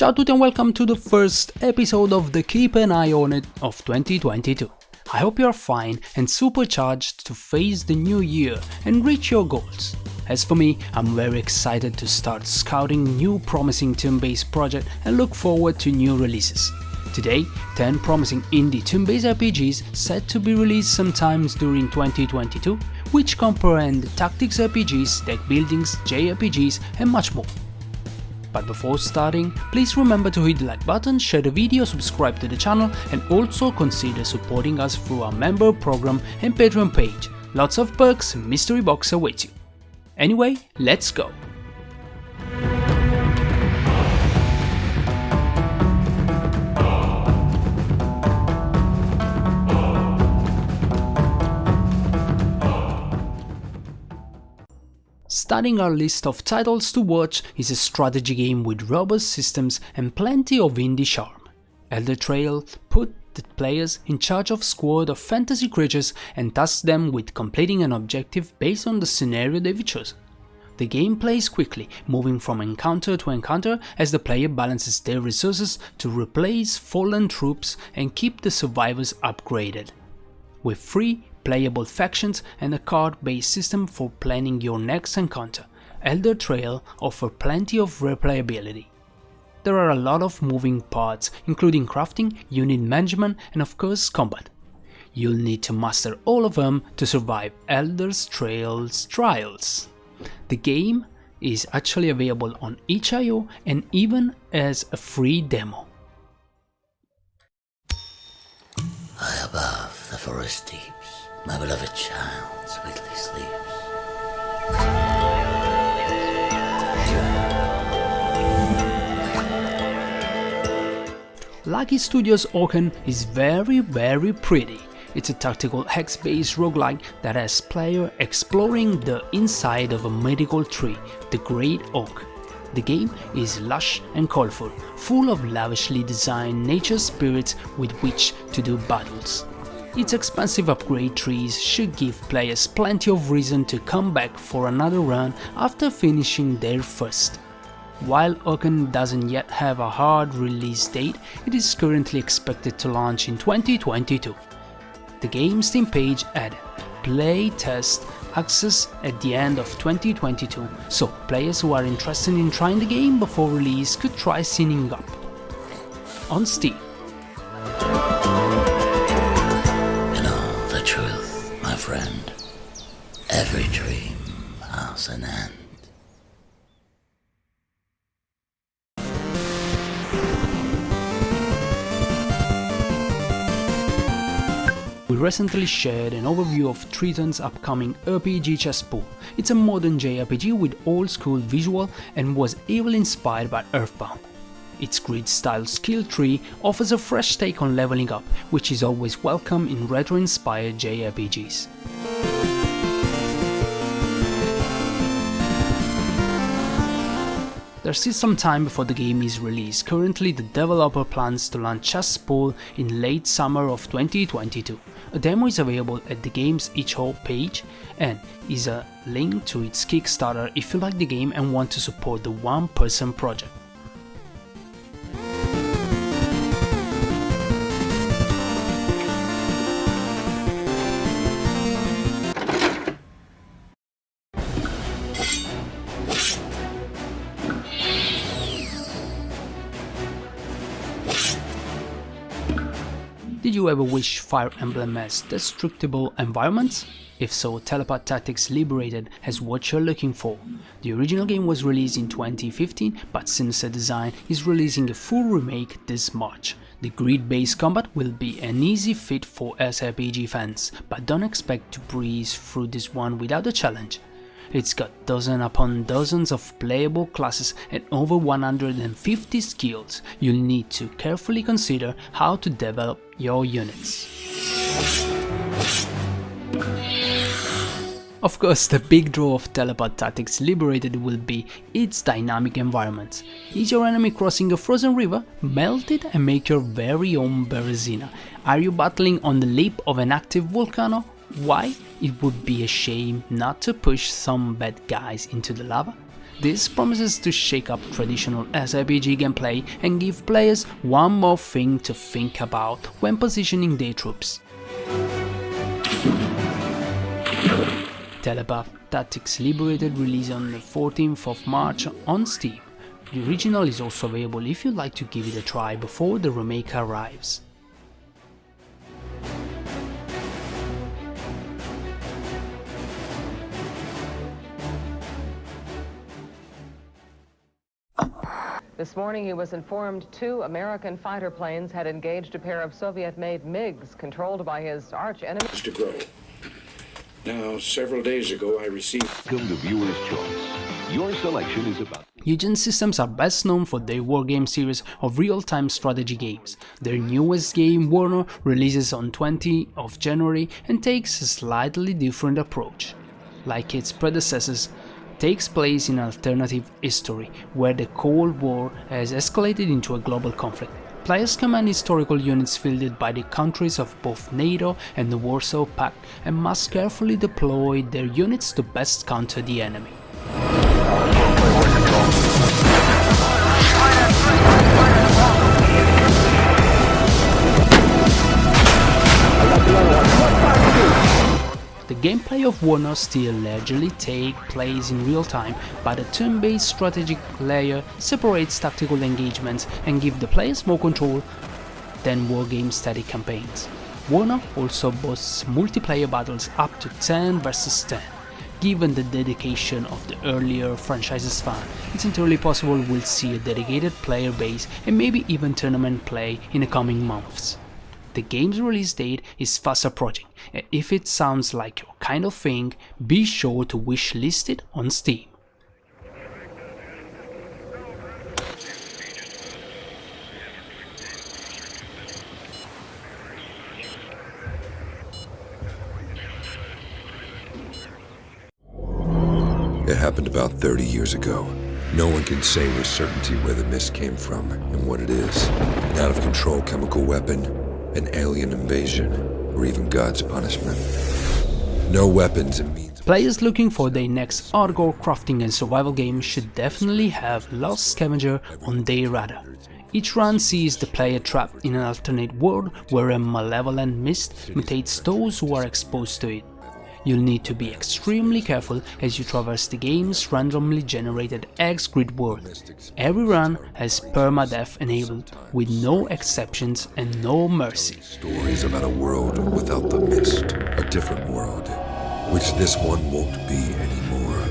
Ciao tutti and welcome to the first episode of the Keep an Eye on It of 2022. I hope you are fine and supercharged to face the new year and reach your goals. As for me, I'm very excited to start scouting new promising turn-based projects and look forward to new releases. Today, 10 promising indie turn-based RPGs set to be released sometimes during 2022, which comprehend tactics RPGs, deck buildings, JRPGs and much more. But before starting, please remember to hit the like button, share the video, subscribe to the channel and also consider supporting us through our member program and Patreon page. Lots of perks and mystery box awaits you. Anyway, let's go! Starting our list of titles to watch is a strategy game with robust systems and plenty of indie charm. Eldertrail put the players in charge of a squad of fantasy creatures and tasks them with completing an objective based on the scenario they've chosen. The game plays quickly, moving from encounter to encounter as the player balances their resources to replace fallen troops and keep the survivors upgraded. With free playable factions and a card-based system for planning your next encounter, Eldertrail offers plenty of replayability. There are a lot of moving parts, including crafting, unit management and of course combat. You'll need to master all of them to survive Eldertrail's trials. The game is actually available on itch.io and even as a free demo. High above the forest deeps, my beloved child sweetly sleeps. Lucky Studios' Oaken is very pretty. It's a tactical hex-based roguelike that has player exploring the inside of a medical tree, the Great Oak. The game is lush and colorful, full of lavishly designed nature spirits with which to do battles. Its expansive upgrade trees should give players plenty of reason to come back for another run after finishing their first. While Oaken doesn't yet have a hard release date, it is currently expected to launch in 2022. The game's Steam page added playtest access at the end of 2022, so players who are interested in trying the game before release could try signing up. On Steam. Truth, my friend. Every dream has an end. We recently shared an overview of Triton's upcoming RPG CESSPOOL. It's a modern JRPG with old-school visual and was heavily inspired by Earthbound. Its grid-style skill tree offers a fresh take on leveling up, which is always welcome in retro-inspired JRPGs. There's still some time before the game is released. Currently, the developer plans to launch CESSPOOL in late summer of 2022. A demo is available at the game's itch.io page and is a link to its Kickstarter if you like the game and want to support the one-person project. Did you ever wish Fire Emblem has destructible environments? If so, Telepath Tactics Liberated has what you're looking for. The original game was released in 2015, but Sinister Design is releasing a full remake this March. The grid-based combat will be an easy fit for SRPG fans, but don't expect to breeze through this one without a challenge. It's got dozens upon dozens of playable classes and over 150 skills. You'll need to carefully consider how to develop your units. Of course, the big draw of Telepath Tactics Liberated will be its dynamic environments. Is your enemy crossing a frozen river? Melt it and make your very own Berezina. Are you battling on the lip of an active volcano? Why? It would be a shame not to push some bad guys into the lava. This promises to shake up traditional SRPG gameplay and give players one more thing to think about when positioning their troops. Telepath Tactics Liberated released on the 14th of March on Steam. The original is also available if you'd like to give it a try before the remake arrives. This morning he was informed 2 American fighter planes had engaged a pair of Soviet-made MiGs controlled by his arch-enemy. To grow. Now, several days ago I received... Welcome to Viewer's Choice. Your selection is about... Eugen Systems are best known for their wargame series of real-time strategy games. Their newest game, WARNO, releases on 20th of January and takes a slightly different approach. Like its predecessors, takes place in an alternative history, where the Cold War has escalated into a global conflict. Players command historical units fielded by the countries of both NATO and the Warsaw Pact and must carefully deploy their units to best counter the enemy. The gameplay of WARNO still largely takes place in real time, but a turn-based strategic layer separates tactical engagements and gives the players more control than wargame static campaigns. WARNO also boasts multiplayer battles up to 10 vs 10. Given the dedication of the earlier franchise's fan, it's entirely possible we'll see a dedicated player base and maybe even tournament play in the coming months. The game's release date is fast approaching, and if it sounds like your kind of thing, be sure to wishlist it on Steam. It happened about 30 years ago. No one can say with certainty where the mist came from and what it is. An out-of-control chemical weapon, an alien invasion, or even God's punishment. No weapons and means... Players looking for their next hardcore crafting and survival game should definitely have Lost Scavenger on their radar. Each run sees the player trapped in an alternate world where a malevolent mist mutates those who are exposed to it. You'll need to be extremely careful as you traverse the game's randomly generated X-grid world. Every run has permadeath enabled, with no exceptions and no mercy. Stories about a world without the mist, a different world, which this one won't be anymore.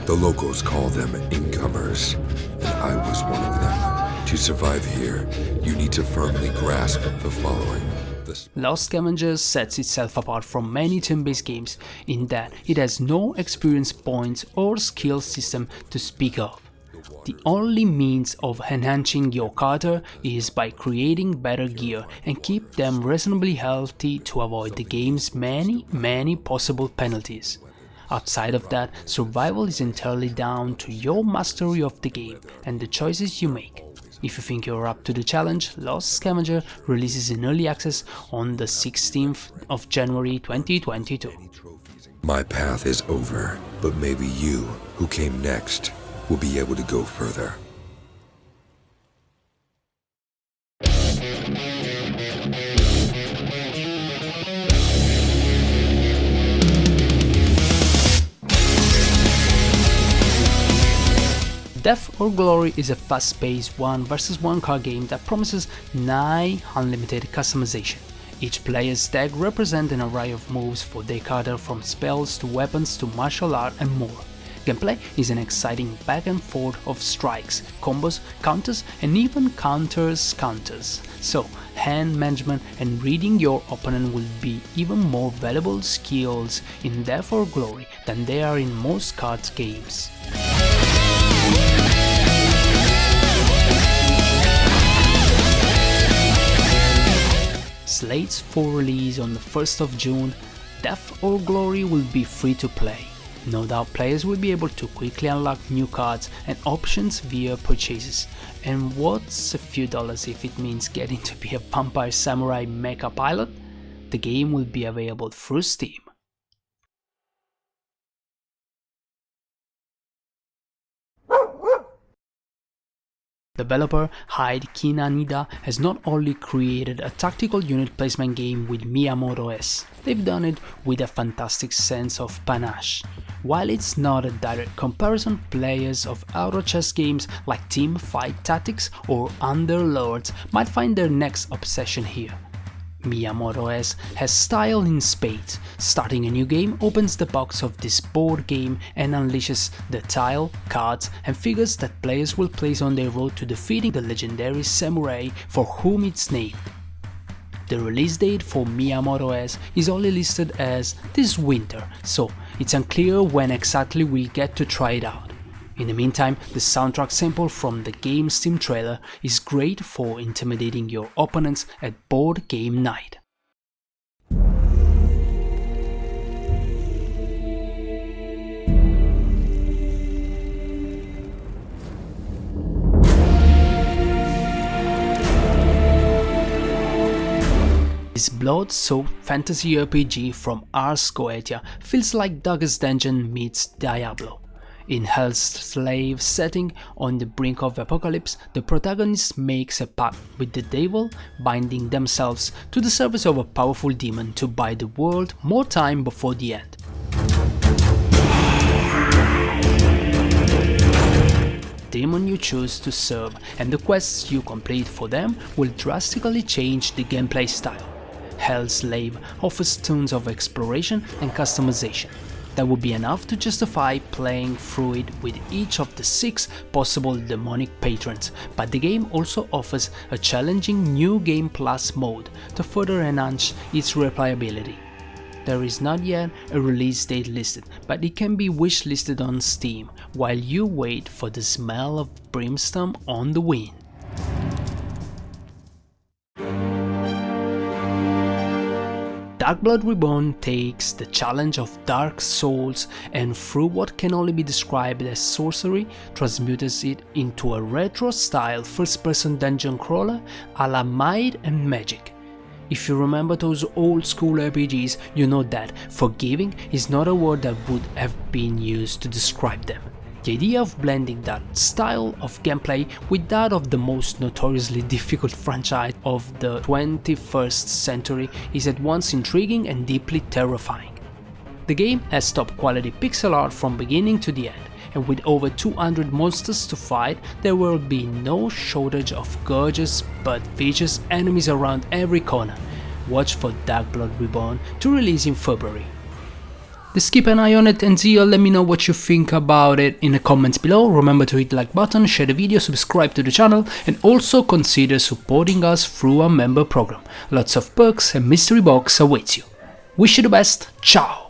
The locals call them incomers, and I was one of them. To survive here, you need to firmly grasp the following. Lost Scavenger sets itself apart from many turn-based games in that it has no experience points or skill system to speak of. The only means of enhancing your character is by creating better gear and keep them reasonably healthy to avoid the game's many possible penalties. Outside of that, survival is entirely down to your mastery of the game and the choices you make. If you think you're up to the challenge, Lost Scavenger releases in early access on the 16th of January 2022. My path is over, but maybe you, who came next, will be able to go further. Death or Glory is a fast-paced 1 vs 1 card game that promises nigh unlimited customization. Each player's deck represents an array of moves for their character, from spells to weapons to martial art and more. Gameplay is an exciting back and forth of strikes, combos, counters and even counters. So hand management and reading your opponent will be even more valuable skills in Death or Glory than they are in most card games. Slated for release on the 1st of June, Death or Glory will be free to play. No doubt players will be able to quickly unlock new cards and options via purchases. And what's a few dollars if it means getting to be a vampire samurai mecha pilot? The game will be available through Steam. Developer Hide Kinanida has not only created a tactical unit placement game with Miyamoto S, they've done it with a fantastic sense of panache. While it's not a direct comparison, players of Euro chess games like Team Fight Tactics or Underlords might find their next obsession here. Miyamoto S has style in spades. Starting a new game opens the box of this board game and unleashes the tile, cards and figures that players will place on their road to defeating the legendary samurai for whom it's named. The release date for Miyamoto S is only listed as this winter, so it's unclear when exactly we'll get to try it out. In the meantime, the soundtrack sample from the game's Steam trailer is great for intimidating your opponents at board game night. This blood-soaked fantasy RPG from Ars Goetia feels like Darkest Dungeon meets Diablo. In Hellslave setting, on the brink of apocalypse, the protagonist makes a pact with the devil, binding themselves to the service of a powerful demon to buy the world more time before the end. The demon you choose to serve and the quests you complete for them will drastically change the gameplay style. Hellslave offers tons of exploration and customization. That would be enough to justify playing through it with each of the 6 possible demonic patrons, but the game also offers a challenging New Game Plus mode to further enhance its replayability. There is not yet a release date listed, but it can be wishlisted on Steam while you wait for the smell of brimstone on the wind. Darkblood Reborn takes the challenge of Dark Souls and through what can only be described as sorcery, transmutes it into a retro-style first-person dungeon crawler a la Might and Magic. If you remember those old-school RPGs, you know that forgiving is not a word that would have been used to describe them. The idea of blending that style of gameplay with that of the most notoriously difficult franchise of the 21st century is at once intriguing and deeply terrifying. The game has top quality pixel art from beginning to the end, and with over 200 monsters to fight, there will be no shortage of gorgeous but vicious enemies around every corner. Watch for Darkblood Reborn to release in February. Just keep an eye on it and let me know what you think about it in the comments below. Remember to hit the like button, share the video, subscribe to the channel and also consider supporting us through our member program. Lots of perks and mystery box awaits you. Wish you the best, ciao!